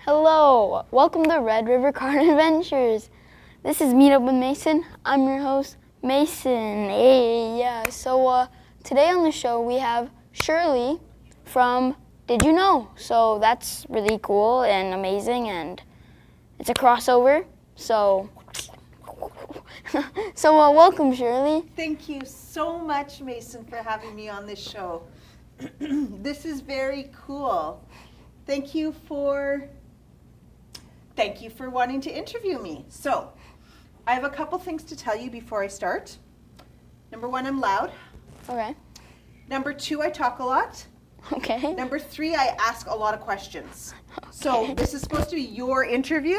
Hello, welcome to Red River Garden Adventures. This is Meet Up with Mason. I'm your host, Mason. Hey, yeah. So today on the show we have Shirley from Did You Know? So that's really cool and amazing, and it's a crossover. So welcome, Shirley. Thank you so much, Mason, for having me on this show. This is very cool. Thank you for wanting to interview me. So, I have a couple things to tell you before I start. Number one, I'm loud. Okay. Number two, I talk a lot. Okay. Number three, I ask a lot of questions. Okay. So, this is supposed to be your interview.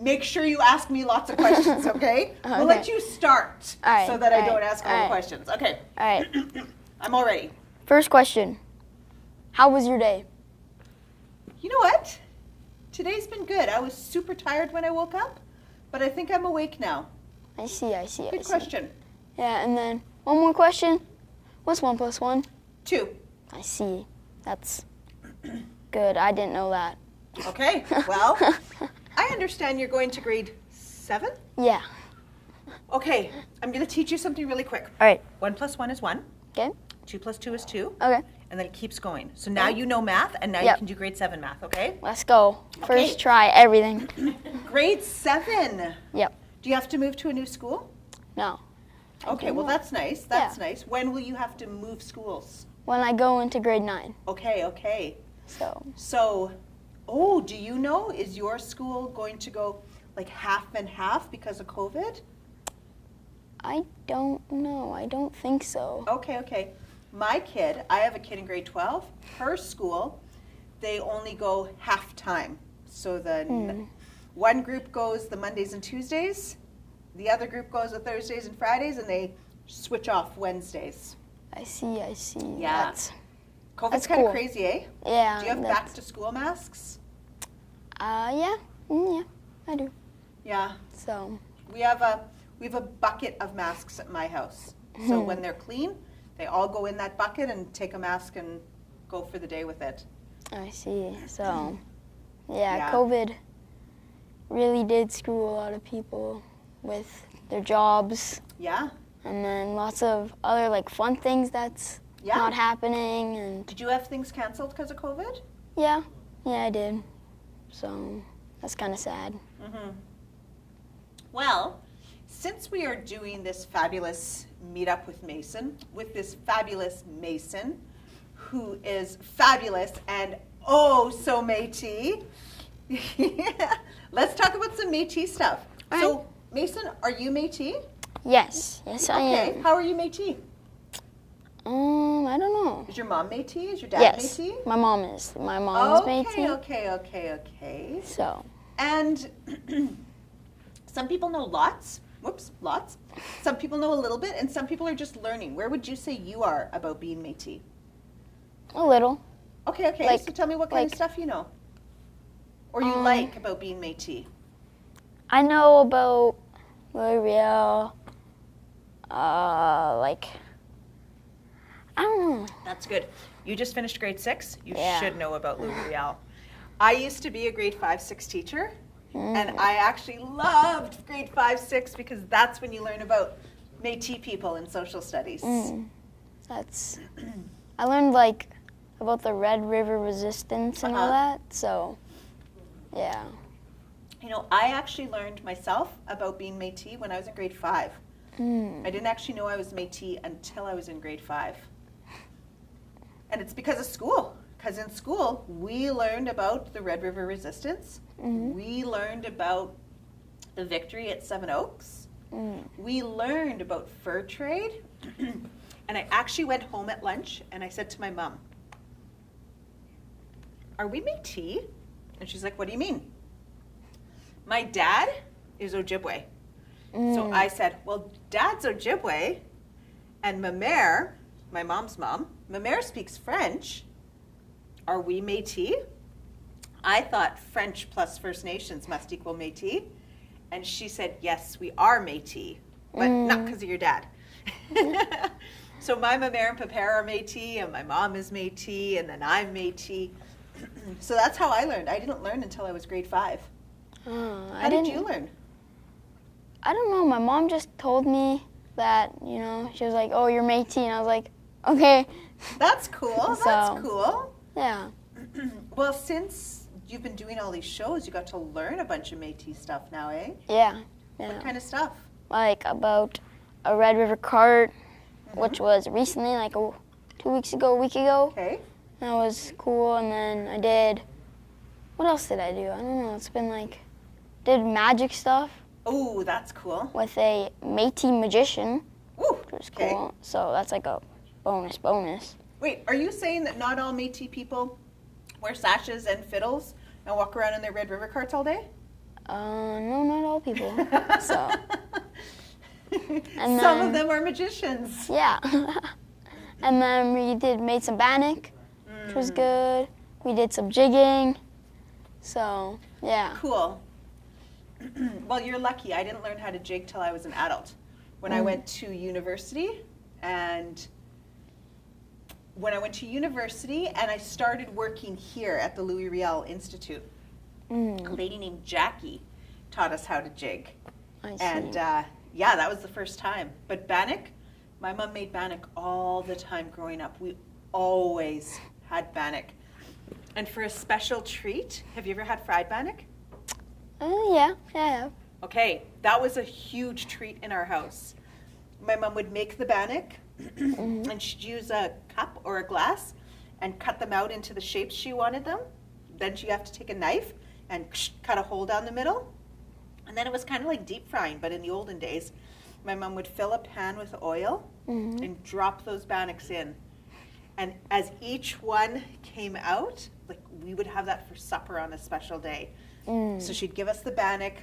Make sure you ask me lots of questions, okay? We'll let you start so that I don't ask all the questions. Okay. All right. I'm all ready. First question. How was your day? You know what? Today's been good. I was super tired when I woke up, but I think I'm awake now. I see. Good question. Yeah, and then one more question. What's 1 + 1? 2. I see. That's good. I didn't know that. Okay, well, I understand you're going to grade 7? Yeah. Okay, I'm going to teach you something really quick. All right. 1 + 1 is 1. Okay. 2 + 2 is 2. Okay. And then it keeps going. So now you know math, and now you can do grade 7 math, okay? Let's go. First try everything. Grade 7. Yep. Do you have to move to a new school? No. Okay, well that's nice. That's nice. When will you have to move schools? When I go into grade 9. Okay. So, do you know, is your school going to go like half and half because of COVID? I don't know. I don't think so. Okay. My kid, I have a kid in grade 12. Her school, they only go half time. So one group goes the Mondays and Tuesdays, the other group goes the Thursdays and Fridays, and they switch off Wednesdays. I see. Yeah. COVID's kind of crazy, eh? Yeah. Do you have back to school masks? Yeah, I do. Yeah. So. We have a bucket of masks at my house. So when they're clean, they all go in that bucket and take a mask and go for the day with it. I see. So, yeah, COVID really did screw a lot of people with their jobs. Yeah. And then lots of other fun things that's not happening. And did you have things canceled because of COVID? Yeah, I did. So that's kind of sad. Mm-hmm. Well, since we are doing this fabulous meetup with Mason, with this fabulous Mason, who is fabulous and oh so Métis, let's talk about some Métis stuff. All so, right. Mason, are you Métis? Yes, I am. Okay, how are you Métis? I don't know. Is your mom Métis? Is your dad Métis? Yes, my mom is. My mom is Métis. Okay. So. And some people know lots. Some people know a little bit, and some people are just learning. Where would you say you are about being Métis? A little. Okay. So tell me what kind of stuff you know. Or you like about being Métis. I know about L'Oreal, I don't know. That's good. You just finished grade 6. You should know about L'Oreal. I used to be a grade 5-6 teacher. And I actually loved grade 5-6 because that's when you learn about Métis people in social studies. I learned about the Red River Resistance and all that, so yeah. You know, I actually learned myself about being Métis when I was in grade 5. I didn't actually know I was Métis until I was in grade 5. And it's because of school. Because in school, we learned about the Red River Resistance. We learned about the victory at Seven Oaks. We learned about fur trade. And I actually went home at lunch and I said to my mom, "Are we Métis?" And she's like, "What do you mean?" My dad is Ojibwe. So I said, "Well, Dad's Ojibwe and ma mère, my mom's mom, ma mère speaks French. Are we Métis?" I thought French plus First Nations must equal Métis. And she said, "Yes, we are Métis, but not because of your dad." So my ma mère and papa are Métis, and my mom is Métis, and then I'm Métis. So that's how I learned. I didn't learn until I was grade 5. How did you learn? I don't know. My mom just told me that, she was like, oh, you're Métis. And I was like, okay. That's cool. That's cool. Yeah. Well, since you've been doing all these shows, you got to learn a bunch of Métis stuff now, eh? Yeah. What kind of stuff? Like about a Red River cart, which was recently, like 2 weeks ago, a week ago. Okay. That was cool. And then I did, what else did I do? I don't know. It's been did magic stuff. Oh, that's cool. With a Métis magician, Ooh, which was cool. So that's like a bonus. Wait, are you saying that not all Métis people wear sashes and fiddles and walk around in their Red River carts all day? No, not all people. So. And some of them are magicians. Yeah. And then we made some bannock, which was good. We did some jigging. So, yeah. Cool. Well, you're lucky. I didn't learn how to jig till I was an adult. When I went to university, and I started working here at the Louis Riel Institute, a lady named Jackie taught us how to jig. I see. And that was the first time. But bannock, my mom made bannock all the time growing up. We always had bannock. And for a special treat, have you ever had fried bannock? Yeah, I have. Okay, that was a huge treat in our house. My mom would make the bannock, and she'd use a cup or a glass and cut them out into the shapes she wanted them. Then she'd have to take a knife and cut a hole down the middle. And then it was kind of like deep frying, but in the olden days, my mom would fill a pan with oil and drop those bannocks in. And as each one came out, we would have that for supper on a special day. So she'd give us the bannock,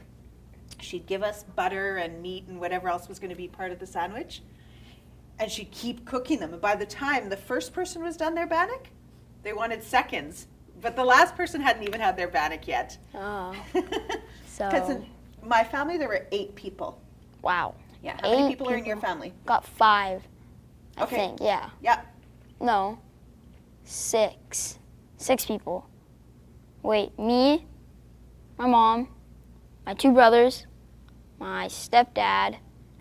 she'd give us butter and meat and whatever else was going to be part of the sandwich, and she'd keep cooking them. And by the time the first person was done their bannock, they wanted seconds. But the last person hadn't even had their bannock yet. Oh. Because in my family, there were 8 people. Wow. Yeah. How many people are in your family? Got 5, I think, yeah. Yeah. No, 6. 6 people. Wait, me, my mom, my 2 brothers, my stepdad,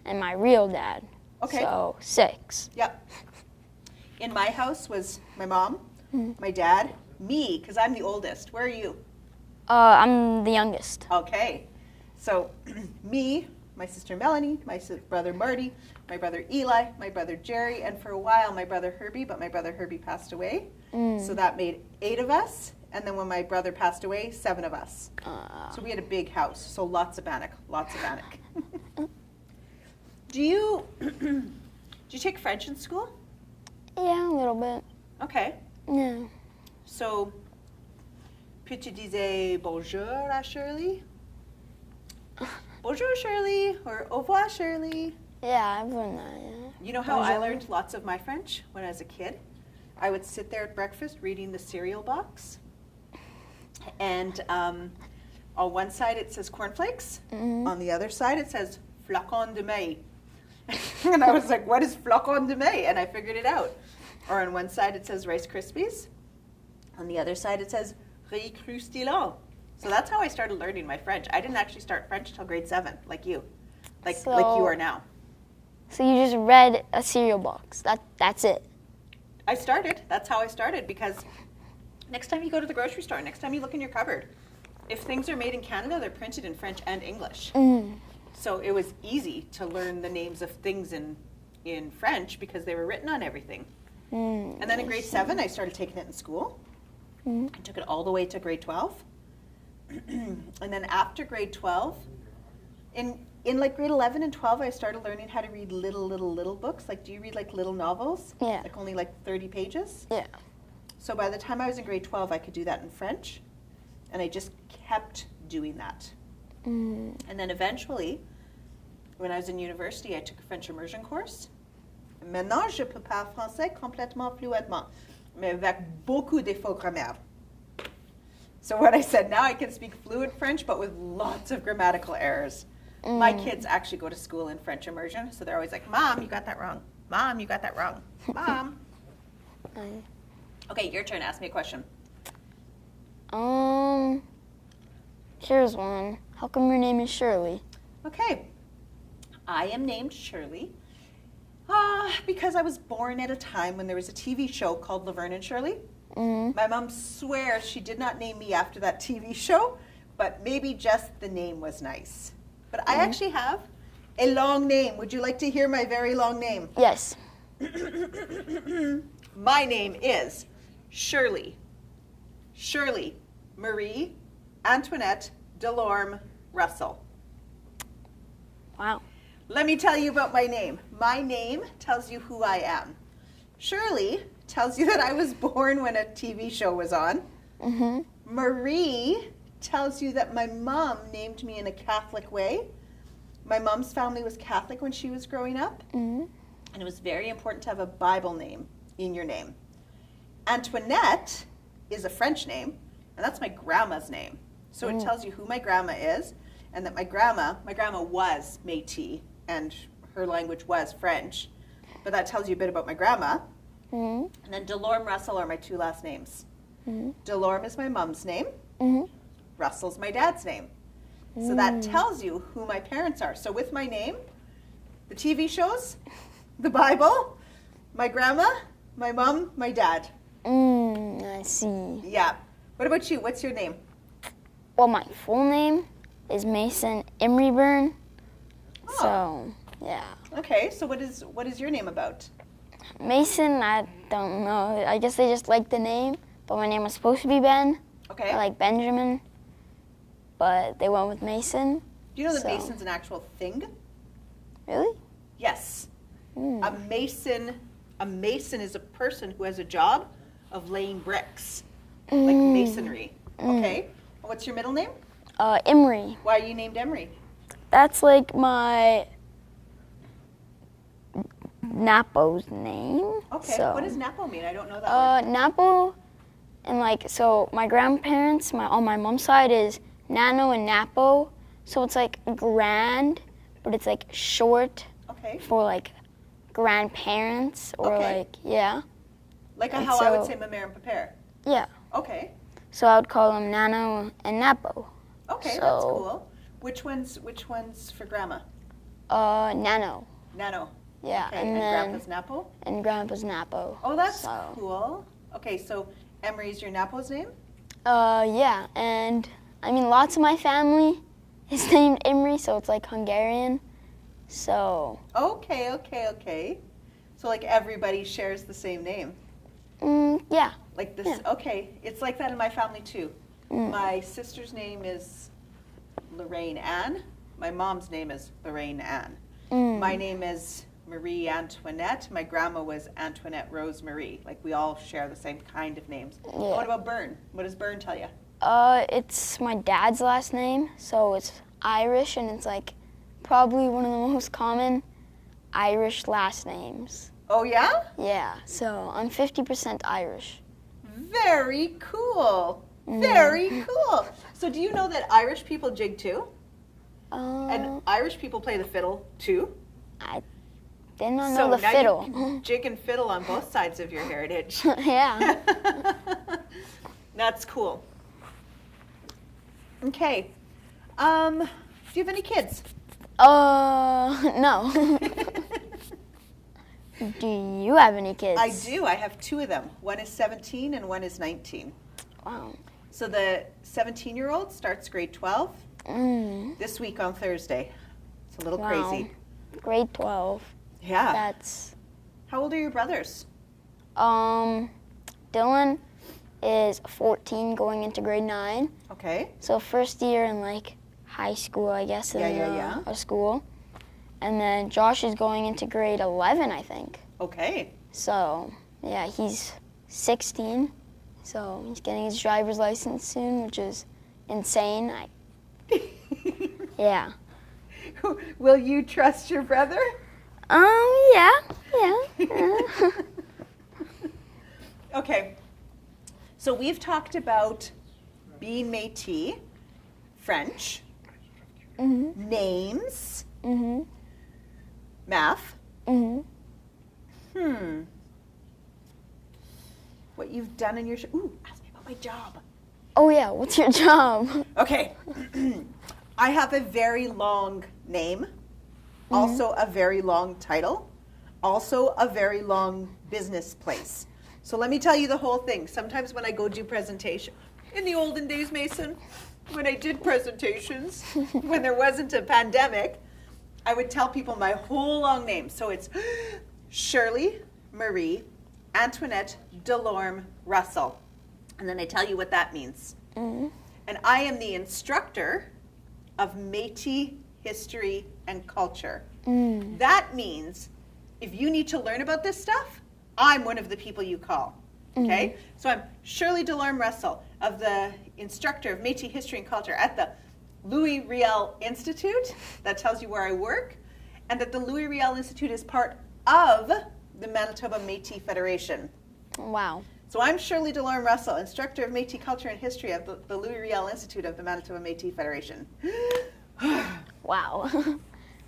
and my real dad. Okay. So 6. Yep. In my house was my mom, my dad, me, because I'm the oldest. Where are you? I'm the youngest. Okay. So me, my sister Melanie, my brother Marty, my brother Eli, my brother Jerry, and for a while my brother Herbie, but my brother Herbie passed away. So that made 8 of us. And then when my brother passed away, 7 of us. So we had a big house. So lots of bannock. Do you take French in school? Yeah, a little bit. Okay. Yeah. So, puis tu disais bonjour à Shirley? Bonjour Shirley, or au revoir Shirley. Yeah, I've learned that, yeah. You know how I learned lots of my French when I was a kid? I would sit there at breakfast reading the cereal box. And on one side it says cornflakes. On the other side it says flocon de maïs. And I was like, what is flocon de maïs? And I figured it out. Or on one side it says Rice Krispies. On the other side it says riz croustillant. So that's how I started learning my French. I didn't actually start French till grade 7, like you. Like you are now. So you just read a cereal box. That's it. That's how I started, because next time you go to the grocery store, next time you look in your cupboard, if things are made in Canada, they're printed in French and English. So it was easy to learn the names of things in French because they were written on everything. And then in grade 7, I started taking it in school. I took it all the way to grade 12. And then after grade 12, in like grade 11 and 12, I started learning how to read little books. Like, do you read like little novels? Yeah. Like only like 30 pages? Yeah. So by the time I was in grade 12, I could do that in French. And I just kept doing that. And then eventually, when I was in university, I took a French immersion course. Maintenant, je peux parler français complètement fluidement, mais avec beaucoup d'efforts grammaire. So what I said, now I can speak fluent French, but with lots of grammatical errors. My kids actually go to school in French immersion, so they're always like, Mom, you got that wrong. Mom, you got that wrong. Mom. Okay, your turn. Ask me a question. Here's one. How come your name is Shirley? Okay. I am named Shirley because I was born at a time when there was a TV show called Laverne and Shirley. Mm-hmm. My mom swears she did not name me after that TV show, but maybe just the name was nice. But I actually have a long name. Would you like to hear my very long name? Yes. My name is Shirley Marie Antoinette Delorme Russell. Wow. Let me tell you about my name. My name tells you who I am. Shirley tells you that I was born when a TV show was on. Mm-hmm. Marie tells you that my mom named me in a Catholic way. My mom's family was Catholic when she was growing up. Mm-hmm. And it was very important to have a Bible name in your name. Antoinette is a French name, and that's my grandma's name. So it tells you who my grandma is, and that my grandma was Métis, and her language was French. But that tells you a bit about my grandma. Mm-hmm. And then Delorme Russell are my two last names. Mm-hmm. Delorme is my mom's name. Mm-hmm. Russell's my dad's name. So that tells you who my parents are. So with my name, the TV shows, the Bible, my grandma, my mom, my dad. I see. Yeah. What about you? What's your name? Well, my full name is Mason Emery Byrne. Oh. So, yeah. Okay, so what is your name about? Mason, I don't know. I guess they just like the name, but my name was supposed to be Ben. Okay. I like Benjamin, but they went with Mason. Do you know that so- Mason's an actual thing? Really? Yes. A mason is a person who has a job of laying bricks, like masonry. Okay. What's your middle name? Emery. Why are you named Emery? That's like my Napo's name. Okay. So, What does Napo mean? I don't know that word. Napo, and like, so my grandparents, on my mom's side is Nano and Napo. So it's like grand, but it's like short Okay. for like grandparents or Okay. like, yeah. Like And how I would so- say Mamere and Papere. Yeah. Okay. So I would call them Nano and Napo. Okay, So- that's cool. Which one's for grandma? Nano. Nano. Yeah. Okay, And and then grandpa's Napo? and grandpa's Napo. Oh, that's So- cool. Okay, so Emery's your Napo's name? Yeah, and I mean lots of my family is named Emery, so it's like Hungarian. So, Okay. So like everybody shares the same name. yeah. Like this, Yeah. okay. It's like that in my family too. Mm. My sister's name is Lorraine Ann. My mom's name is Lorraine Ann. My name is Marie Antoinette. My grandma was Antoinette Rose Marie. Like we all share the same kind of names. Yeah. What about Byrne? What does Byrne tell you? It's my dad's last name, so it's Irish, and it's like probably one of the most common Irish last names. Oh yeah? Yeah, so I'm 50% Irish. Very cool. Very cool. So do you know that Irish people jig too? And Irish people play the fiddle too? I did not So know the now fiddle. you can jig and fiddle on both sides of your heritage. Yeah. That's cool. Okay. Do you have any kids? No. Do you have any kids? I do. I have two of them. One is 17 and one is 19. Wow. So the 17-year-old starts grade 12 this week on Thursday. It's a little Wow. crazy. Grade 12. Yeah. That's How old are your brothers? Dylan is 14 going into grade 9. Okay. So first year in like high school, I guess, in Yeah. a school. And then Josh is going into grade 11, I think. Okay. So, yeah, he's 16. So he's getting his driver's license soon, which is insane. Yeah. Will you trust your brother? Yeah. Okay. So we've talked about being Métis, French, names, math. What you've done in your... Ooh, ask me about my job. Oh yeah, what's your job? Okay. I have a very long name, also a very long title, also a very long business place. So let me tell you the whole thing. Sometimes when I go do presentation, in the olden days, Mason, when I did presentations, when there wasn't a pandemic, I would tell people my whole long name. So it's Shirley Marie Antoinette Delorme Russell. And then I tell you what that means. And I am the instructor of Métis history and culture. That means if you need to learn about this stuff, I'm one of the people you call. Okay? So I'm Shirley Delorme Russell, of the instructor of Métis history and culture at the Louis Riel Institute. That tells you where I work. And that the Louis Riel Institute is part of the Manitoba Métis Federation. Wow. So I'm Shirley Delorme Russell, instructor of Métis culture and history of the Louis Riel Institute of the Manitoba Métis Federation. Wow.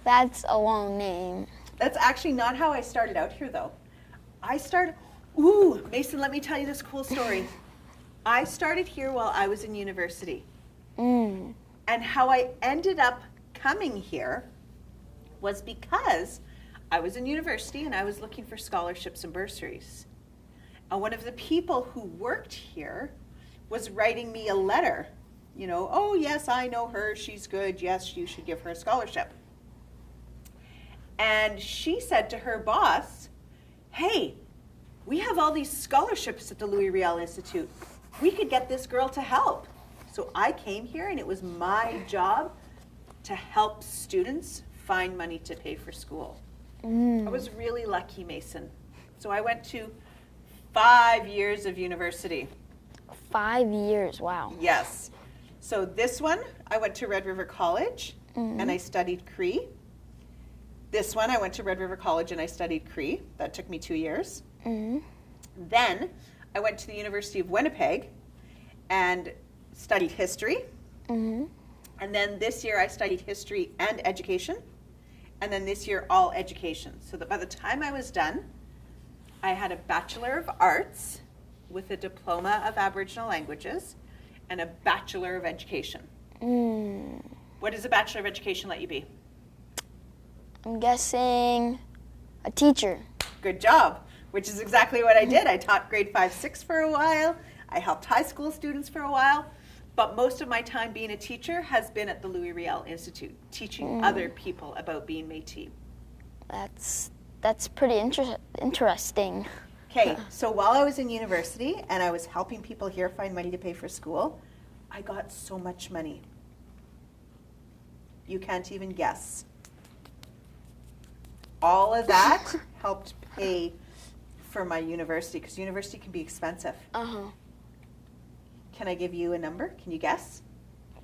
That's a long name. That's actually not how I started out here, though. Mason, let me tell you this cool story. I started here while I was in university. And how I ended up coming here was because I was in university and I was looking for scholarships and bursaries. And one of the people who worked here was writing me a letter. You know, oh yes, I know her, she's good, yes, you should give her a scholarship. And she said to her boss, hey, we have all these scholarships at the Louis Riel Institute. We could get this girl to help. So I came here and it was my job to help students find money to pay for school. I was really lucky, Mason. So I went to 5 years of university. 5 years, wow. Yes. So this one, I went to Red River College and I studied Cree. This one, I went to Red River College and I studied Cree. That took me 2 years. Then I went to the University of Winnipeg and studied history. And then this year I studied history and education. And then this year, all education. So that by the time I was done, I had a Bachelor of Arts with a Diploma of Aboriginal Languages and a Bachelor of Education. What does a Bachelor of Education let you be? I'm guessing a teacher. Good job, which is exactly what I did. I taught grade 5, 6 for a while. I helped high school students for a while. But most of my time being a teacher has been at the Louis Riel Institute, teaching other people about being Métis. That's pretty interesting. Okay, so while I was in university and I was helping people here find money to pay for school, I got so much money. You can't even guess. All of that helped pay for my university, because university can be expensive. Can I give you a number? Can you guess?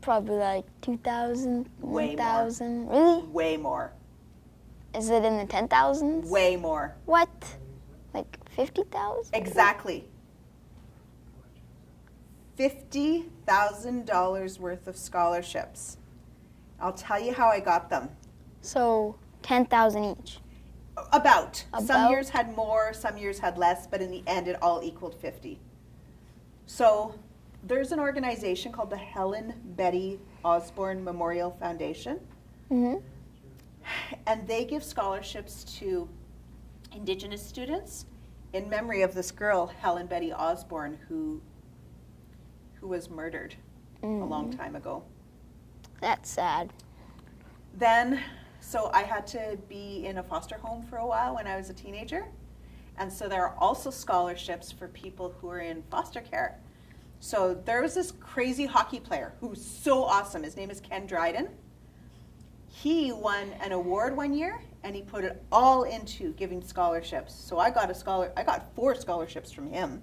Probably like 2,000, Way 1,000. Really? Way more. Is it in the 10,000s? Way more. What? Like 50,000? Exactly. $50,000 worth of scholarships. I'll tell you how I got them. So 10,000 each. About. Some About? years had more, some years had less, but in the end it all equaled 50. So there's an organization called the Helen Betty Osborne Memorial Foundation. And they give scholarships to Indigenous students in memory of this girl, Helen Betty Osborne, who was murdered a long time ago. That's sad. Then, so I had to be in a foster home for a while when I was a teenager. And so there are also scholarships for people who are in foster care. So there was this crazy hockey player who's so awesome. His name is Ken Dryden. He won an award one year and he put it all into giving scholarships. So I got 4 scholarships from him.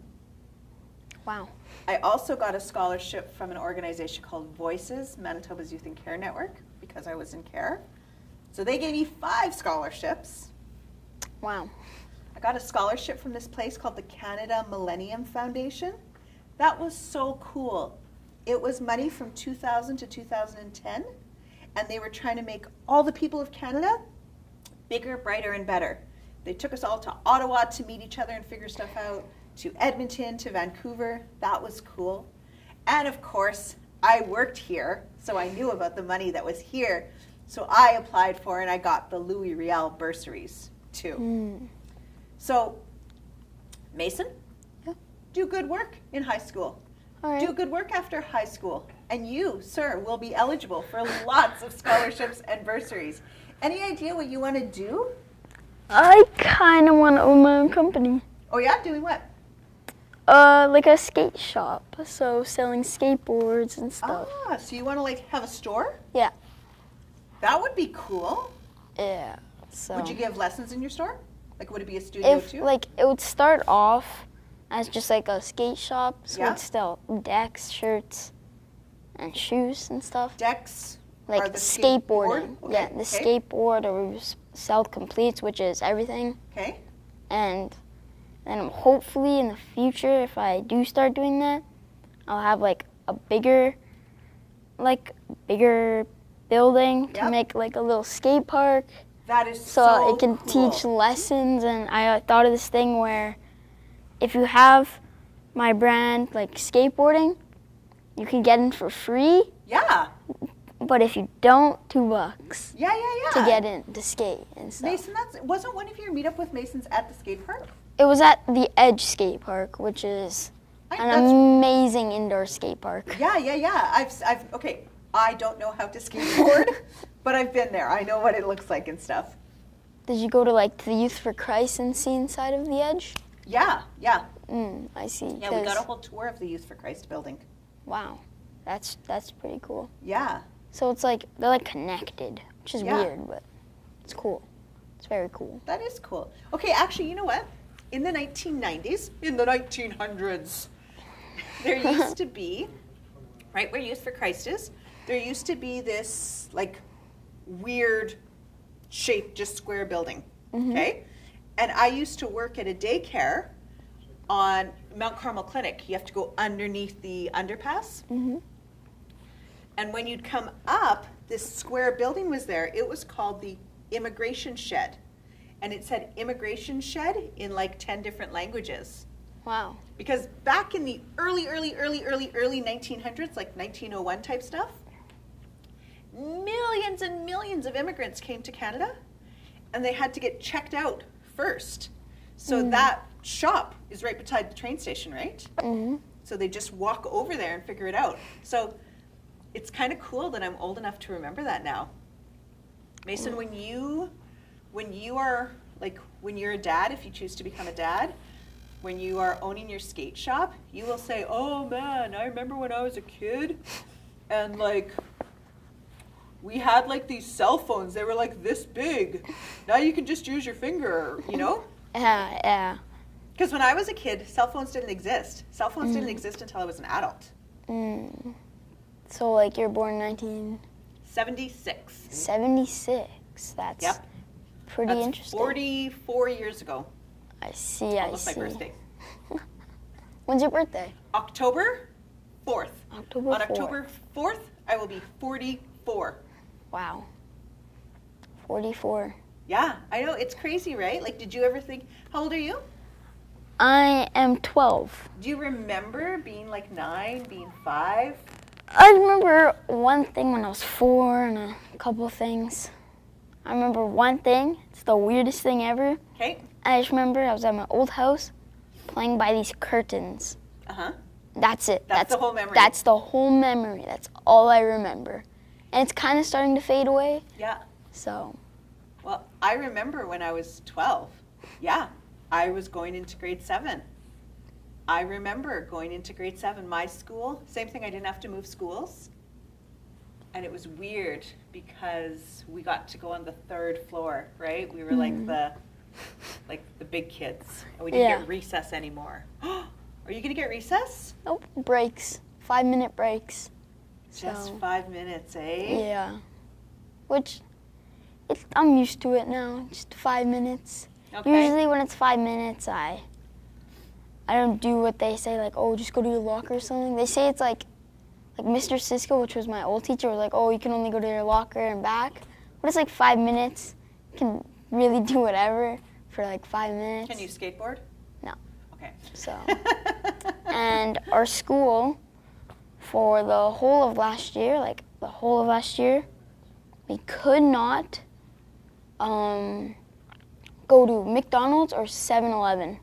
Wow. I also got a scholarship from an organization called Voices, Manitoba's Youth and Care Network, because I was in care. So they gave me 5 scholarships. Wow. I got a scholarship from this place called the Canada Millennium Foundation. That was so cool. It was money from 2000 to 2010, and they were trying to make all the people of Canada bigger, brighter, and better. They took us all to Ottawa to meet each other and figure stuff out, to Edmonton, to Vancouver. That was cool. And of course, I worked here, so I knew about the money that was here. So I applied for and I got the Louis Riel bursaries too. So, Mason, do good work in high school. All right. Do good work after high school. And you, sir, will be eligible for lots of scholarships and bursaries. Any idea what you want to do? I kind of want to own my own company. Oh yeah? Doing what? Like a skate shop. So selling skateboards and stuff. Ah, so you want to like have a store? Yeah. That would be cool. Yeah. So Would you give lessons in your store? Like, would it be a studio if too? like it would start off as just like a skate shop, so Yeah. we'd sell decks, shirts, and shoes and stuff. Decks Like are the skateboarding. skateboard? Yeah, Okay, the okay. skateboard, or we sell completes, which is everything. Okay. And then hopefully in the future, if I do start doing that, I'll have like a bigger building to Yep. make like a little skate park, That is so it can cool. teach lessons. And I thought of this thing where if you have my brand like skateboarding, you can get in for free. Yeah. But if you don't, $2 Yeah. to get in to skate and stuff. Mason, wasn't one of your meetup with Masons at the skate park? It was at the Edge Skate Park, which is an That's- amazing indoor skate park. Yeah. I've okay. I don't know how to skateboard, but I've been there. I know what it looks like and stuff. Did you go to like the Youth for Christ and see inside of the Edge? Yeah. I see. Yeah, we got a whole tour of the Youth for Christ building. Wow, that's pretty cool. Yeah. So it's like they're like connected, which is Yeah. weird, but it's cool. It's very cool. That is cool. Okay, actually, you know what? In the 1990s, in the 1900s, there used to be, right where Youth for Christ is, there used to be this like weird shaped, just square building. Okay? And I used to work at a daycare on Mount Carmel Clinic. You have to go underneath the underpass. And when you'd come up, this square building was there. It was called the Immigration Shed. And it said Immigration Shed in like 10 different languages. Wow. Because back in the early 1900s, like 1901 type stuff, millions and millions of immigrants came to Canada, and they had to get checked out first. So that shop is right beside the train station, right? So they just walk over there and figure it out. So it's kind of cool that I'm old enough to remember that now. Mason, when you are like, when you're a dad, if you choose to become a dad, when you are owning your skate shop, you will say, oh man, I remember when I was a kid and like we had like these cell phones, they were like this big. Now you can just use your finger, you know? Yeah. Because when I was a kid, cell phones didn't exist. Cell phones didn't exist until I was an adult. So like you're born 1976. 76. That's Yep. pretty That's interesting. 44 years ago. I see. Almost my birthday. When's your birthday? October 4th. October On 4th. October 4th, I will be 44. Wow. 44. Yeah, I know. It's crazy, right? Like, did you ever think, how old are you? I am 12. Do you remember being like 9, being 5? I remember one thing when I was 4 and a couple of things. I remember one thing. It's the weirdest thing ever. Okay. I just remember I was at my old house playing by these curtains. Uh-huh. That's it. That's the whole memory. That's the whole memory. That's all I remember. And it's kind of starting to fade away. Yeah. So. Well, I remember when I was 12. Yeah. I was going into grade 7. I remember going into grade 7. My school, same thing, I didn't have to move schools. And it was weird because we got to go on the 3rd floor, right? We were like the big kids. And we didn't get recess anymore. Are you going to get recess? Nope. Breaks. 5-minute breaks. Just So, 5 minutes, eh? yeah. Which, I'm used to it now. Just 5 minutes. Okay. Usually when it's 5 minutes, I don't do what they say, like, oh, just go to your locker or something. They say it's like Mr. Cisco, which was my old teacher, was like, oh, you can only go to your locker and back. But it's like 5 minutes. You can really do whatever for like 5 minutes. Can you skateboard? No. Okay. So, and our school, for the whole of last year, we could not go to McDonald's or 7-Eleven.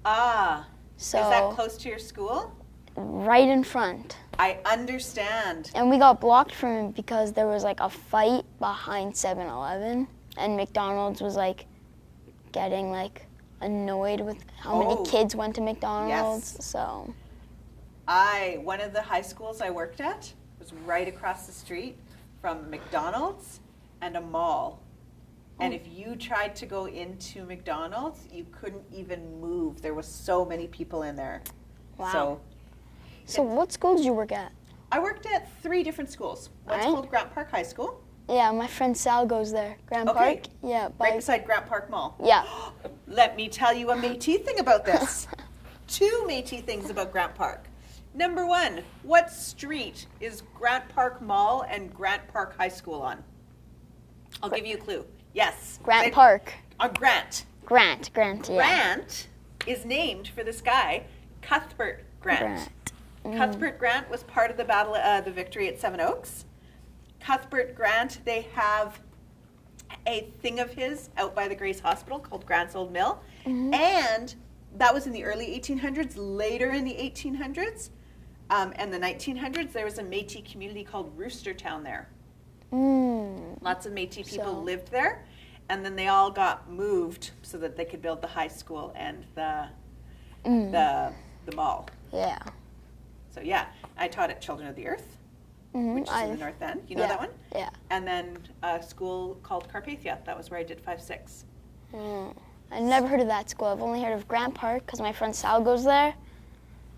Ah, So is that close to your school? right in front. I understand. And we got blocked from it because there was like a fight behind 7-Eleven, and McDonald's was like getting like annoyed with how many kids went to McDonald's. Yes. So One of the high schools I worked at was right across the street from McDonald's and a mall. And if you tried to go into McDonald's, you couldn't even move. There was so many people in there. wow. So what school did you work at? I worked at 3 different schools. One's Right. called Grant Park High School, Yeah, my friend Sal goes there. Grand Okay. Park. Yeah, right beside Grant Park Mall. yeah. Let me tell you a Métis thing about this. 2 Métis things about Grant Park. Number 1, what street is Grant Park Mall and Grant Park High School on? I'll give you a clue. Yes. Grant Park. Grant. Grant, yeah. Grant is named for this guy, Cuthbert Grant. Cuthbert Grant was part of the battle, the victory at Seven Oaks. Cuthbert Grant, they have a thing of his out by the Grace Hospital called Grant's Old Mill. And that was in the early 1800s. Later in the 1800s and the 1900s, there was a Métis community called Roostertown there. Lots of Métis people lived there. And then they all got moved so that they could build the high school and the mall. Yeah. So yeah, I taught at Children of the Earth, which is in the North End. You know that one? Yeah. And then a school called Carpathia. That was where I did 5-6. I've never heard of that school. I've only heard of Grant Park because my friend Sal goes there.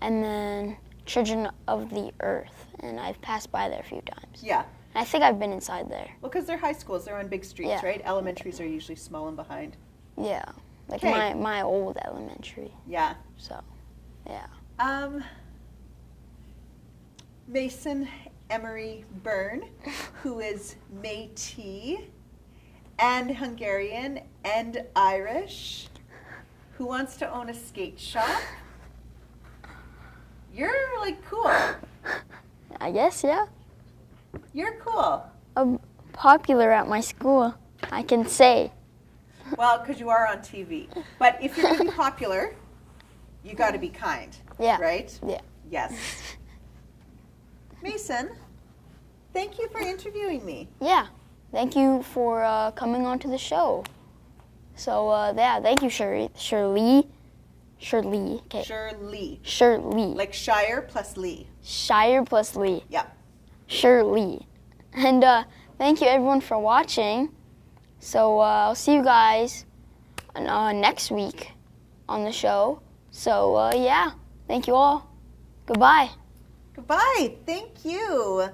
And then Children of the Earth. And I've passed by there a few times. Yeah. And I think I've been inside there. Well, because they're high schools. They're on big streets, Yeah. right? Elementaries are usually small and behind. Yeah. Like Okay. my old elementary. Yeah. So, yeah. Mason Emery Byrne, who is Métis and Hungarian and Irish, who wants to own a skate shop. You're like cool. I guess, yeah. You're cool. I'm popular at my school, I can say. Well, because you are on TV. But if you're going to be popular, you got to be kind. Yeah. Right? Yeah. Yes. Mason, thank you for interviewing me. Yeah. Thank you for coming on to the show. So, yeah, thank you, Shirley. Okay. Shirley. Like Shire plus Lee. Shire plus Lee. Yep. Shirley. And thank you, everyone, for watching. So, I'll see you guys next week on the show. So, yeah, thank you all. Goodbye. Goodbye. Thank you.